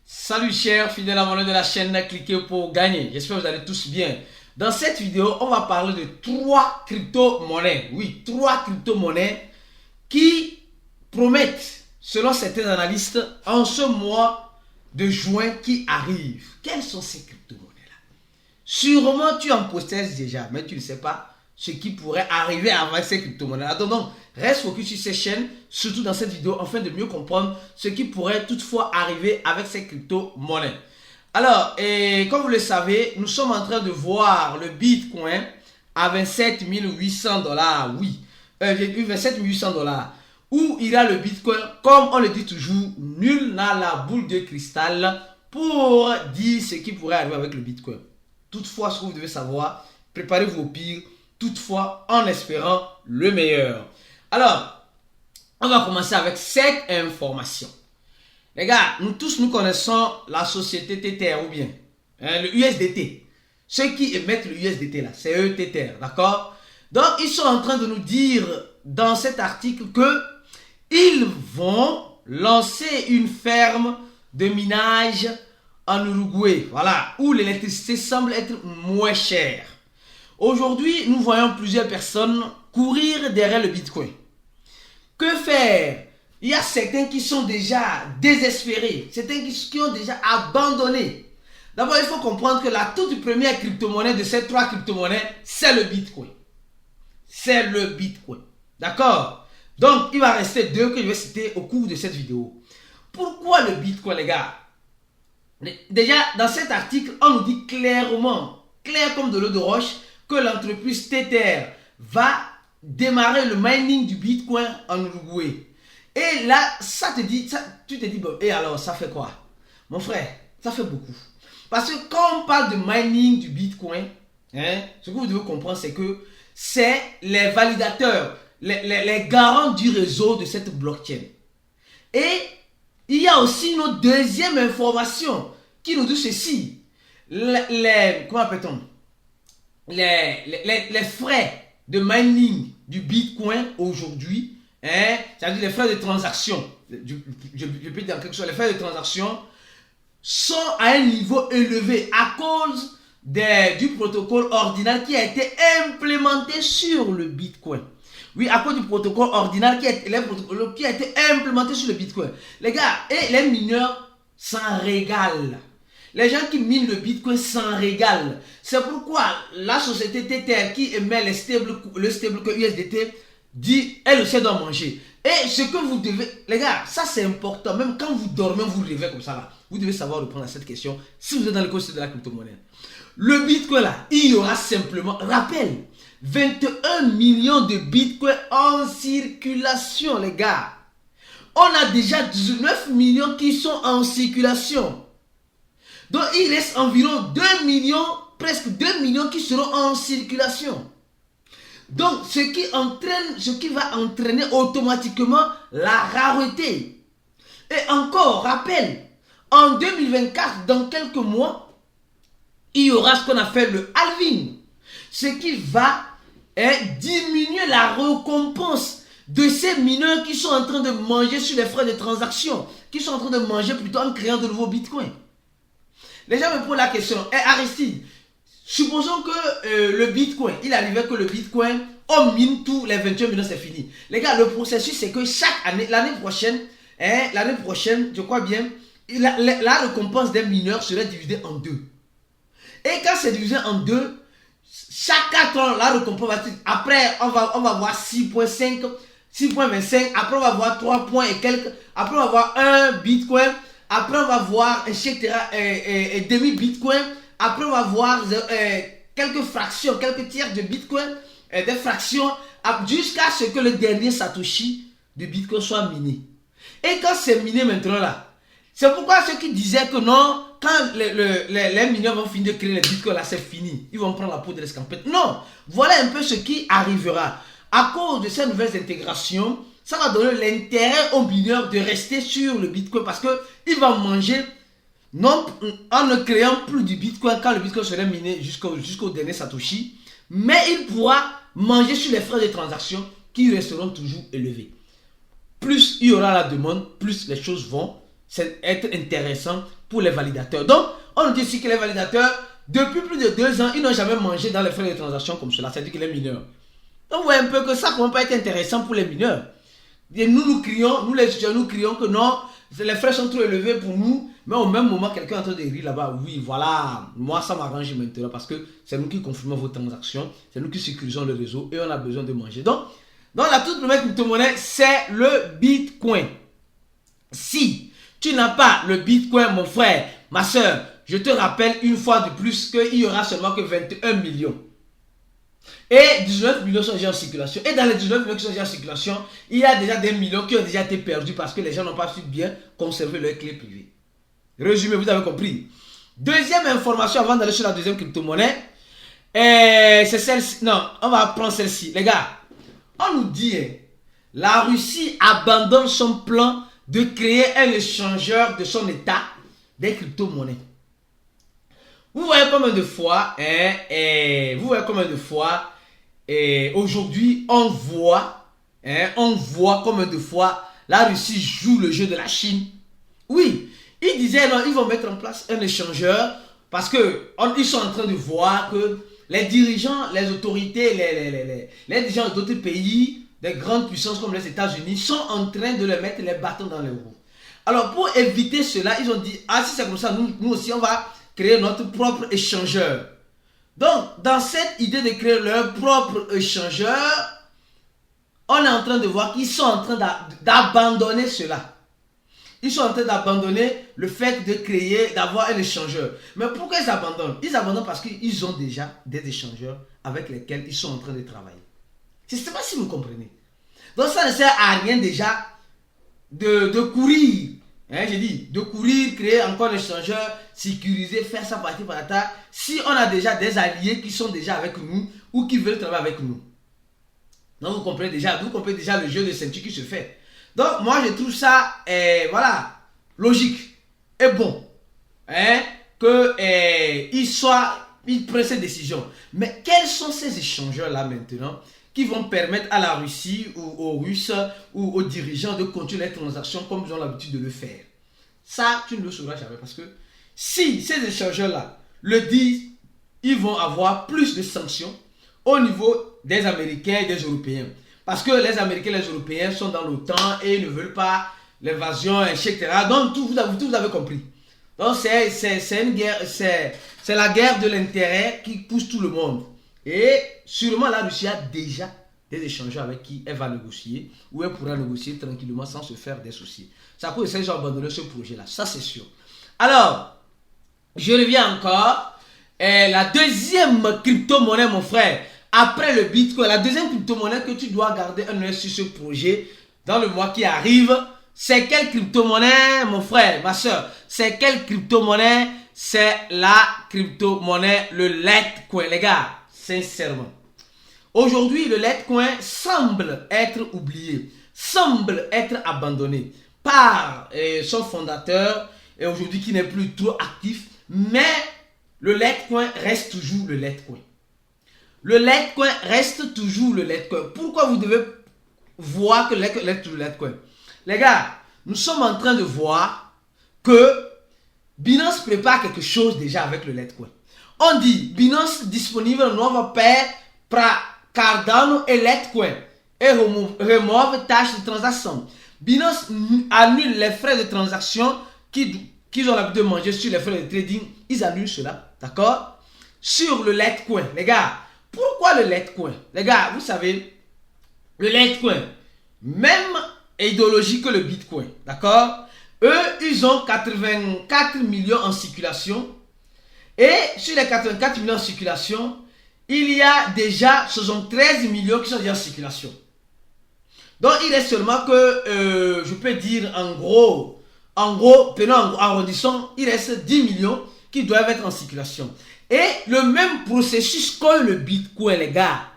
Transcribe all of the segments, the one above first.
Salut chers fidèles abonnés de la chaîne, cliquez pour gagner. J'espère que vous allez tous bien. Dans cette vidéo, on va parler de 3 crypto-monnaies. Oui, 3 crypto-monnaies qui promettent, selon certains analystes, en ce mois de juin qui arrive. Quelles sont ces crypto-monnaies-là? Sûrement tu en possèdes déjà, mais tu ne sais pas ce qui pourrait arriver avec ces crypto-monnaies. Donc, reste focus sur ces chaînes, surtout dans cette vidéo, afin de mieux comprendre ce qui pourrait toutefois arriver avec ces crypto-monnaies. Alors, comme vous le savez, nous sommes en train de voir le Bitcoin à 27 800 $. Oui, 27 800 $. Où ira le Bitcoin? Comme on le dit toujours, nul n'a la boule de cristal pour dire ce qui pourrait arriver avec le Bitcoin. Toutefois, ce que vous devez savoir, préparez-vous au pire, toutefois en espérant le meilleur. Alors, on va commencer avec cette information. Les gars, nous tous, nous connaissons la société Tether ou bien le USDT. Ceux qui émettent le USDT là, c'est eux Tether, d'accord? Donc, ils sont en train de nous dire dans cet article que ils vont lancer une ferme de minage en Uruguay, voilà, où l'électricité semble être moins chère. Aujourd'hui, nous voyons plusieurs personnes courir derrière le Bitcoin. Que faire? Il y a certains qui sont déjà désespérés, certains qui ont déjà abandonné. D'abord, il faut comprendre que la toute première crypto-monnaie de ces 3 crypto-monnaies, c'est le Bitcoin. C'est le Bitcoin. D'accord? Donc, il va rester 2 que je vais citer au cours de cette vidéo. Pourquoi le Bitcoin, les gars? Déjà, dans cet article, on nous dit clairement, clair comme de l'eau de roche, que l'entreprise Tether va démarrer le mining du Bitcoin en Uruguay. Et là, ça te dit, tu te dis, bon, et alors, ça fait quoi? Mon frère, ça fait beaucoup. Parce que quand on parle de mining du Bitcoin, ce que vous devez comprendre, c'est que c'est les validateurs, les garants du réseau de cette blockchain. Et il y a aussi une deuxième information qui nous dit ceci. Comment appelle-t-on? Les frais de mining du Bitcoin aujourd'hui, c'est-à-dire les frais de transaction, je peux dire quelque chose, les frais de transaction sont à un niveau élevé à cause du protocole ordinal qui a été implémenté sur le Bitcoin. Oui, à cause du protocole ordinal qui a été implémenté sur le Bitcoin. Les gars, et les mineurs s'en régalent. Les gens qui minent le Bitcoin s'en régalent. C'est pourquoi la société Tether qui émet le stablecoin USDT dit, elle aussi doit manger. Et ce que vous devez, les gars, ça c'est important. Même quand vous dormez, vous rêvez comme ça là. Vous devez savoir répondre à cette question si vous êtes dans l'écosystème de la crypto-monnaie. Le Bitcoin là, il y aura simplement, rappel, 21 millions de Bitcoin en circulation, les gars. On a déjà 19 millions qui sont en circulation. Donc, il reste environ 2 millions, presque 2 millions qui seront en circulation. Donc, ce qui va entraîner automatiquement la rareté. Et encore, rappel, en 2024, dans quelques mois, il y aura ce qu'on appelle le halving. Ce qui va diminuer la récompense de ces mineurs qui sont en train de manger sur les frais de transaction, qui sont en train de manger plutôt en créant de nouveaux bitcoins. Les gens me posent la question, Aristide, supposons que le Bitcoin, il arrivait que le Bitcoin, on mine tous les 21 millions, c'est fini. Les gars, le processus, c'est que chaque année, l'année prochaine, je crois bien, la récompense des mineurs serait divisée en 2. Et quand c'est divisé en 2, chaque 4 ans, la récompense va être, après, on va voir 6.5, 6.25, après on va voir 3 points et quelques, après on va voir 1 Bitcoin, après on va voir, etc., demi-Bitcoin, après on va voir quelques fractions, quelques tiers de Bitcoin, des fractions, jusqu'à ce que le dernier Satoshi de Bitcoin soit miné. Et quand c'est miné maintenant là, c'est pourquoi ceux qui disaient que non, quand les mineurs vont finir de créer les bitcoins là, c'est fini. Ils vont prendre la peau de l'escampette. Non, voilà un peu ce qui arrivera. À cause de ces nouvelles intégrations, ça va donner l'intérêt aux mineurs de rester sur le bitcoin parce qu'ils vont manger non, en ne créant plus du bitcoin quand le bitcoin sera miné jusqu'au dernier Satoshi, mais il pourra manger sur les frais de transaction qui resteront toujours élevés. Plus il y aura la demande, plus les choses vont être intéressant pour les validateurs. Donc, on nous dit aussi que les validateurs, depuis plus de 2 ans, ils n'ont jamais mangé dans les frais de transaction comme cela. C'est-à-dire que les mineurs. Donc, vous voyez un peu que ça ne peut pas être intéressant pour les mineurs. Et nous crions, nous les étudiants, nous crions que non, les frais sont trop élevés pour nous. Mais au même moment, quelqu'un est en train de rire là-bas. Oui, voilà, moi ça m'arrange maintenant parce que c'est nous qui confirmons vos transactions, c'est nous qui sécurisons le réseau et on a besoin de manger. Donc la toute première crypto-monnaie, c'est le Bitcoin. Si tu n'as pas le Bitcoin, mon frère, ma soeur, je te rappelle une fois de plus qu'il n'y aura seulement que 21 millions. Et 19 millions sont déjà en circulation. Et dans les 19 millions qui sont déjà en circulation, il y a déjà des millions qui ont déjà été perdus parce que les gens n'ont pas su bien conserver leurs clés privées. Résumé, vous avez compris. Deuxième information avant d'aller sur la deuxième crypto-monnaie. C'est celle-ci. Non, on va prendre celle-ci. Les gars, on nous dit, la Russie abandonne son plan de créer un échangeur de son état des crypto-monnaies. Vous voyez combien de fois, aujourd'hui, on voit combien de fois la Russie joue le jeu de la Chine. Oui, ils disaient non, ils vont mettre en place un échangeur parce que ils sont en train de voir que les dirigeants, les autorités, les dirigeants d'autres pays, des grandes puissances comme les États-Unis, sont en train de leur mettre les bâtons dans les roues. Alors pour éviter cela, ils ont dit, ah si c'est comme ça, nous aussi on va créer notre propre échangeur. Donc, dans cette idée de créer leur propre échangeur, on est en train de voir qu'ils sont en train d'abandonner cela. Ils sont en train d'abandonner le fait de créer, d'avoir un échangeur. Mais pourquoi ils abandonnent? Ils abandonnent parce qu'ils ont déjà des échangeurs avec lesquels ils sont en train de travailler. Je ne sais pas si vous comprenez. Donc, ça ne sert à rien déjà de courir. J'ai dit, de courir, créer encore un échangeur, sécuriser, faire ça partie par la table, si on a déjà des alliés qui sont déjà avec nous ou qui veulent travailler avec nous. Donc vous comprenez déjà le jeu de ceinture qui se fait. Donc moi je trouve ça, logique et bon, qu'ils prennent ces décisions. Mais quels sont ces échangeurs là maintenant qui vont permettre à la Russie ou aux Russes ou aux dirigeants de continuer les transactions comme ils ont l'habitude de le faire? Ça, tu ne le sauras jamais parce que si ces échangeurs-là le disent, ils vont avoir plus de sanctions au niveau des Américains et des Européens. Parce que les Américains et les Européens sont dans l'OTAN et ils ne veulent pas l'invasion, etc. Donc, vous avez compris. Donc, c'est une guerre, c'est la guerre de l'intérêt qui pousse tout le monde. Et sûrement, la Russie a déjà des échangeurs avec qui elle va négocier ou elle pourra négocier tranquillement sans se faire des soucis. C'est à cause de ça qu'ils ont abandonné ce projet-là. Ça, c'est sûr. Alors, je reviens encore. La deuxième crypto-monnaie, mon frère, après le Bitcoin, la deuxième crypto-monnaie que tu dois garder un œil sur ce projet dans le mois qui arrive, c'est quelle crypto-monnaie, mon frère, ma soeur? C'est quelle crypto-monnaie? C'est la crypto-monnaie, le Litecoin, les gars, sincèrement. Aujourd'hui, le Litecoin semble être oublié, semble être abandonné par son fondateur, et aujourd'hui qui n'est plus trop actif, mais le Litecoin reste toujours le Litecoin. Le Litecoin reste toujours le Litecoin. Pourquoi vous devez voir que le Litecoin? Les gars, nous sommes en train de voir que Binance prépare quelque chose déjà avec le Litecoin. On dit Binance disponible nuova pair para Cardano et Litecoin et remove tâches de transaction. Binance annule les frais de transaction qu'ils ont l'habitude de manger sur les frais de trading. Ils annulent cela, d'accord? Sur le Litecoin, les gars. Pourquoi le Litecoin? Les gars, vous savez, le Litecoin, même idéologie que le Bitcoin, d'accord? Eux, ils ont 84 millions en circulation. Et sur les 84 millions en circulation, il y a déjà 73 millions qui sont déjà en circulation. Donc, il reste seulement que, je peux dire en gros, prenons en arrondissant, il reste 10 millions qui doivent être en circulation. Et le même processus que le Bitcoin, les gars.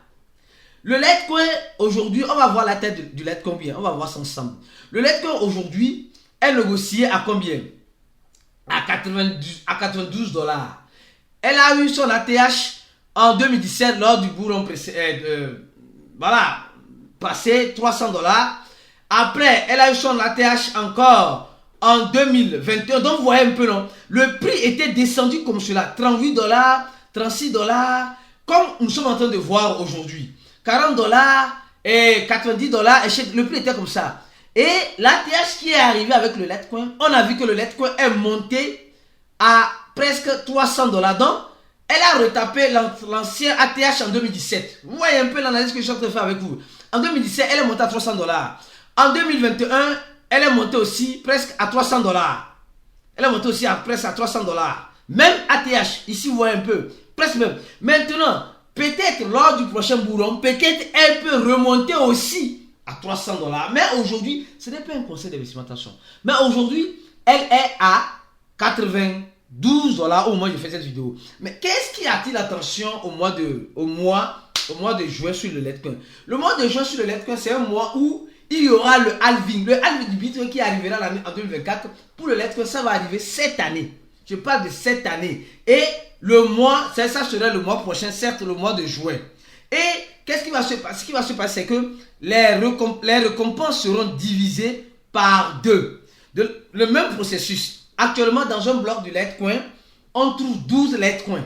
Le Litecoin, aujourd'hui, on va voir la tête du Litecoin combien. On va voir ça ensemble. Le Litecoin, aujourd'hui, est négocié à combien? À 92 $. Elle a eu son ATH en 2017 lors du bourron passé 300 $. Après, elle a eu son ATH encore en 2021. Donc, vous voyez un peu, non? Le prix était descendu comme cela. 38 $, 36 $, comme nous sommes en train de voir aujourd'hui. 40 $ et 90 $, le prix était comme ça. Et l'ATH qui est arrivé avec le Litecoin, on a vu que le Litecoin est monté à presque 300 $. Donc, elle a retapé l'ancien ATH en 2017. Vous voyez un peu l'analyse que je suis en train de faire avec vous. En 2017, elle est montée à 300 $. En 2021, elle est montée aussi presque à 300 $. Elle est montée aussi à presque à 300 $. Même ATH, ici vous voyez un peu, presque même. Maintenant, peut-être lors du prochain bourron, peut-être elle peut remonter aussi à 300 $. Mais aujourd'hui, ce n'est pas un conseil d'investissement, attention. Mais aujourd'hui, elle est à 92 $ au moment où je fais cette vidéo. Mais qu'est-ce qui attire l'attention au mois de juin sur le Litecoin? Le mois de juin sur le Litecoin, c'est un mois où il y aura le halving. Le halving du Bitcoin qui arrivera en 2024. Pour le Litecoin, ça va arriver cette année. Je parle de cette année. Et le mois, ça sera le mois prochain, certes le mois de juin. Et qu'est-ce qui va se passer? Ce qui va se passer, c'est que les récompenses seront divisées par 2. Le même processus. Actuellement, dans un bloc du Litecoin, on trouve 12 Litecoins.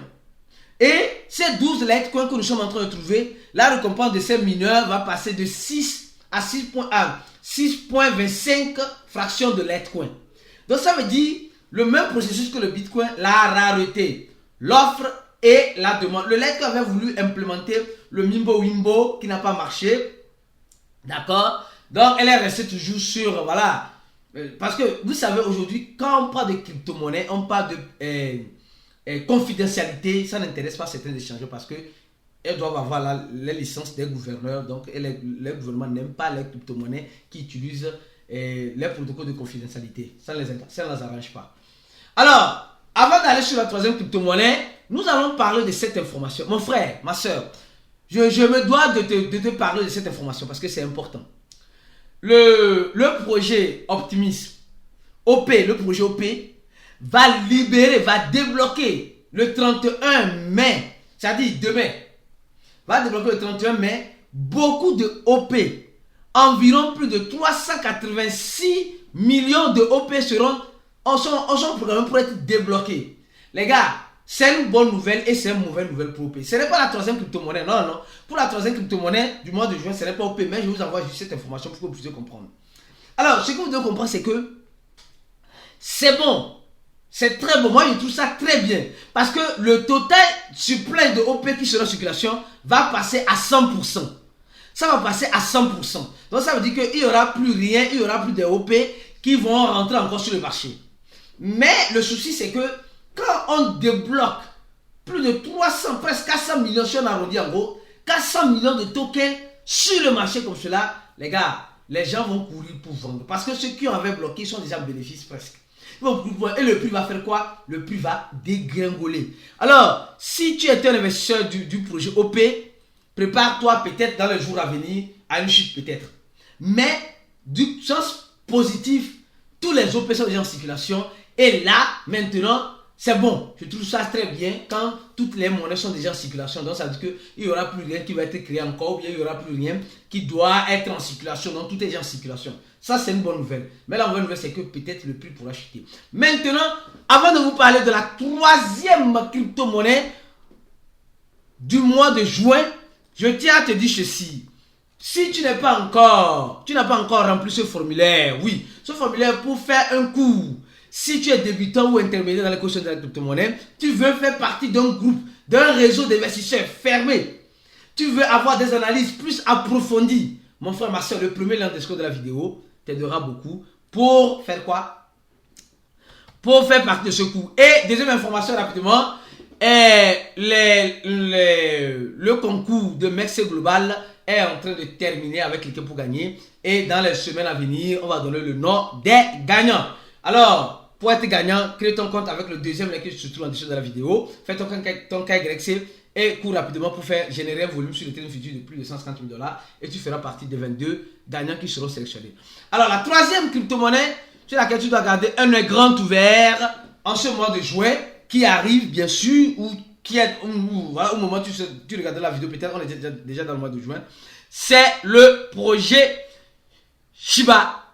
Et ces 12 Litecoins que nous sommes en train de trouver, la récompense de ces mineurs va passer de 6 à 6,25 fractions de Litecoin. Donc ça veut dire le même processus que le Bitcoin, la rareté, l'offre et la demande. Le Litecoin avait voulu implémenter le Mimbo-Wimbo qui n'a pas marché. D'accord? Donc elle est restée toujours sur, voilà. Parce que vous savez aujourd'hui, quand on parle de crypto-monnaie, on parle de confidentialité. Ça n'intéresse pas certains échangeurs parce que elles doivent avoir les licences des gouverneurs. Donc les gouvernements n'aiment pas les crypto-monnaies qui utilisent les protocoles de confidentialité. Ça ne les arrange pas. Alors, avant d'aller sur la troisième crypto-monnaie, nous allons parler de cette information. Mon frère, ma soeur, je me dois de te parler de cette information parce que c'est important. Le projet Optimism, le projet OP, va libérer, va débloquer le 31 mai, c'est-à-dire demain, va débloquer le 31 mai, beaucoup de OP, environ plus de 386 millions de OP seront programmés pour être débloqués. Les gars, c'est une bonne nouvelle et c'est une mauvaise nouvelle pour OP. Ce n'est pas la troisième crypto-monnaie, non. Pour la troisième crypto-monnaie du mois de juin, ce n'est pas OP, mais je vous envoie juste cette information pour que vous puissiez comprendre. Alors, ce que vous devez comprendre, c'est que c'est bon. C'est très bon. Moi, je trouve ça très bien. Parce que le total supply de OP qui sera en circulation va passer à 100%. Ça va passer à 100%. Donc, ça veut dire qu'il n'y aura plus rien, il n'y aura plus de OP qui vont rentrer encore sur le marché. Mais le souci, c'est que quand on débloque plus de 300, presque 400 millions, si on arrondit en gros, 400 millions de tokens sur le marché comme cela, les gars, les gens vont courir pour vendre. Parce que ceux qui avaient bloqué sont déjà en bénéfice presque. Et le prix va faire quoi? Le prix va dégringoler. Alors, si tu es un investisseur du projet OP, prépare-toi peut-être dans les jours à venir à une chute peut-être. Mais du sens positif, tous les OP sont déjà en circulation. Et là, maintenant, c'est bon. Je trouve ça très bien quand toutes les monnaies sont déjà en circulation. Donc, ça veut dire qu'il n'y aura plus rien qui va être créé encore, ou bien il n'y aura plus rien qui doit être en circulation. Donc, tout est déjà en circulation. Ça, c'est une bonne nouvelle. Mais la bonne nouvelle, c'est que peut-être le prix pourra chuter. Maintenant, avant de vous parler de la troisième crypto-monnaie du mois de juin, je tiens à te dire ceci. Si tu n'as pas encore rempli ce formulaire, oui, ce formulaire pour faire un cours. Si tu es débutant ou intermédiaire dans les questions de la crypto-monnaie, tu veux faire partie d'un groupe, d'un réseau d'investisseurs fermé. Tu veux avoir des analyses plus approfondies. Mon frère, ma soeur, le premier lien de la vidéo t'aidera beaucoup pour faire quoi? Pour faire partie de ce cours. Et deuxième information rapidement, le concours de Mercé Global est en train de terminer avec l'équipe pour gagner. Et dans les semaines à venir, on va donner le nom des gagnants. Alors, pour être gagnant, crée ton compte avec le deuxième lien qui se trouve en dessous de la vidéo. Fais ton KYC et cours rapidement pour faire générer un volume sur le terrain futur de plus de 150 000 $ et tu feras partie des 22 gagnants qui seront sélectionnés. Alors, la troisième crypto-monnaie sur laquelle tu dois garder un œil grand ouvert en ce mois de juin qui arrive bien sûr ou qui est voilà, au moment où tu regardes la vidéo, peut-être on est déjà dans le mois de juin, c'est le projet Shiba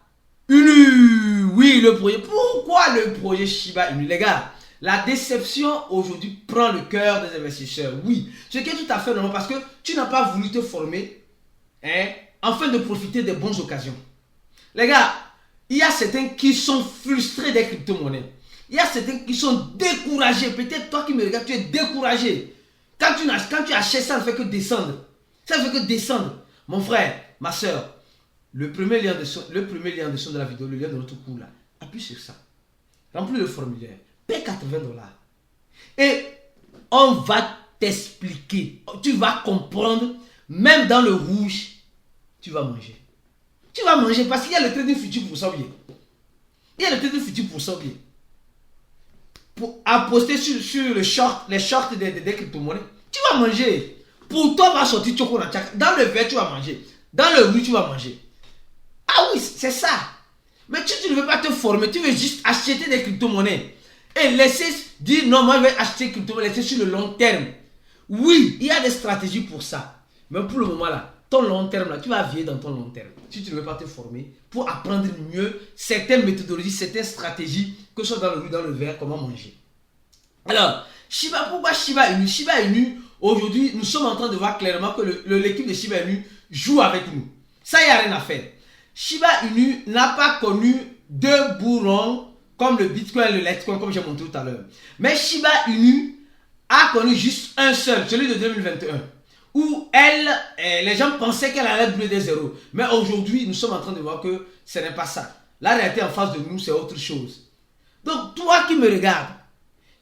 Inu, oui, le projet. Pourquoi le projet Shiba Inu? Les gars, la déception aujourd'hui prend le cœur des investisseurs. Oui, ce qui est tout à fait normal parce que tu n'as pas voulu te former afin de profiter des bonnes occasions. Les gars, il y a certains qui sont frustrés des crypto-monnaies. Il y a certains qui sont découragés. Peut-être toi qui me regardes, tu es découragé. Quand tu achètes, ça ne fait que descendre. Ça ne fait que descendre. Mon frère, ma soeur, le premier lien de son de la vidéo, le lien de notre cours là, appuie sur ça. Remplis le formulaire. Paie $80. Et on va t'expliquer. Tu vas comprendre. Même dans le rouge, tu vas manger. Tu vas manger parce qu'il y a le trading futur pour ça bien. Il y a le trading futur pour ça bien. Pour apposter sur les shorts des crypto-monnaies. Tu vas manger. Pour toi, va sortir chocolat. Dans le vert, tu vas manger. Dans le rouge, tu vas manger. Ah oui, c'est ça. Mais tu ne veux pas te former, tu veux juste acheter des crypto-monnaies. Et laisser dire non, moi je vais acheter crypto-monnaies, laisser sur le long terme. Oui, il y a des stratégies pour ça. Mais pour le moment là, ton long terme là, tu vas vieillir dans ton long terme. Si tu ne veux pas te former pour apprendre mieux certaines méthodologies, certaines stratégies, que ce soit dans le rouge, dans le vert, comment manger. Alors, pourquoi Shiba Inu? Shiba Inu, aujourd'hui, nous sommes en train de voir clairement que l'équipe de Shiba Inu joue avec nous. Ça, il n'y a rien à faire. Shiba Inu n'a pas connu deux bourrons comme le Bitcoin et le Litecoin, comme j'ai montré tout à l'heure. Mais Shiba Inu a connu juste un seul, celui de 2021, où les gens pensaient qu'elle allait brûler des zéros. Mais aujourd'hui, nous sommes en train de voir que ce n'est pas ça. La réalité en face de nous, c'est autre chose. Donc, toi qui me regardes,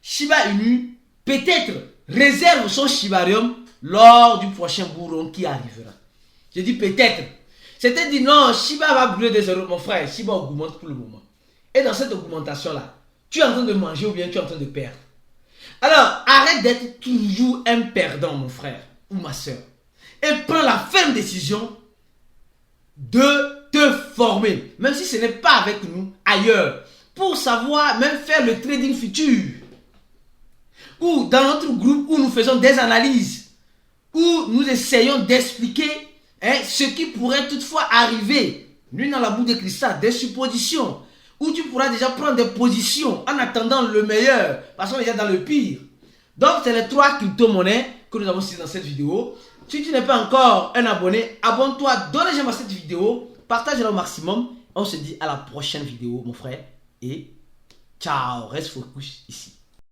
Shiba Inu, peut-être, réserve son Shibarium lors du prochain bourron qui arrivera. Je dis peut-être. C'était dit non, Shiba va brûler des zéros. Mon frère, Shiba augmente pour le moment. Et dans cette augmentation-là, tu es en train de manger ou bien tu es en train de perdre. Alors, arrête d'être toujours un perdant, mon frère ou ma soeur. Et prends la ferme décision de te former. Même si ce n'est pas avec nous, ailleurs. Pour savoir même faire le trading futur. Ou dans notre groupe où nous faisons des analyses. Où nous essayons d'expliquer ce qui pourrait toutefois arriver. Lui dans la boule de cristal, des suppositions. Où tu pourras déjà prendre des positions en attendant le meilleur. Parce qu'on est déjà dans le pire. Donc c'est les 3 crypto-monnaies que nous avons cités dans cette vidéo. Si tu n'es pas encore un abonné, abonne-toi, donne j'aime à cette vidéo, partage-la au maximum. On se dit à la prochaine vidéo mon frère. Et ciao, reste focus ici.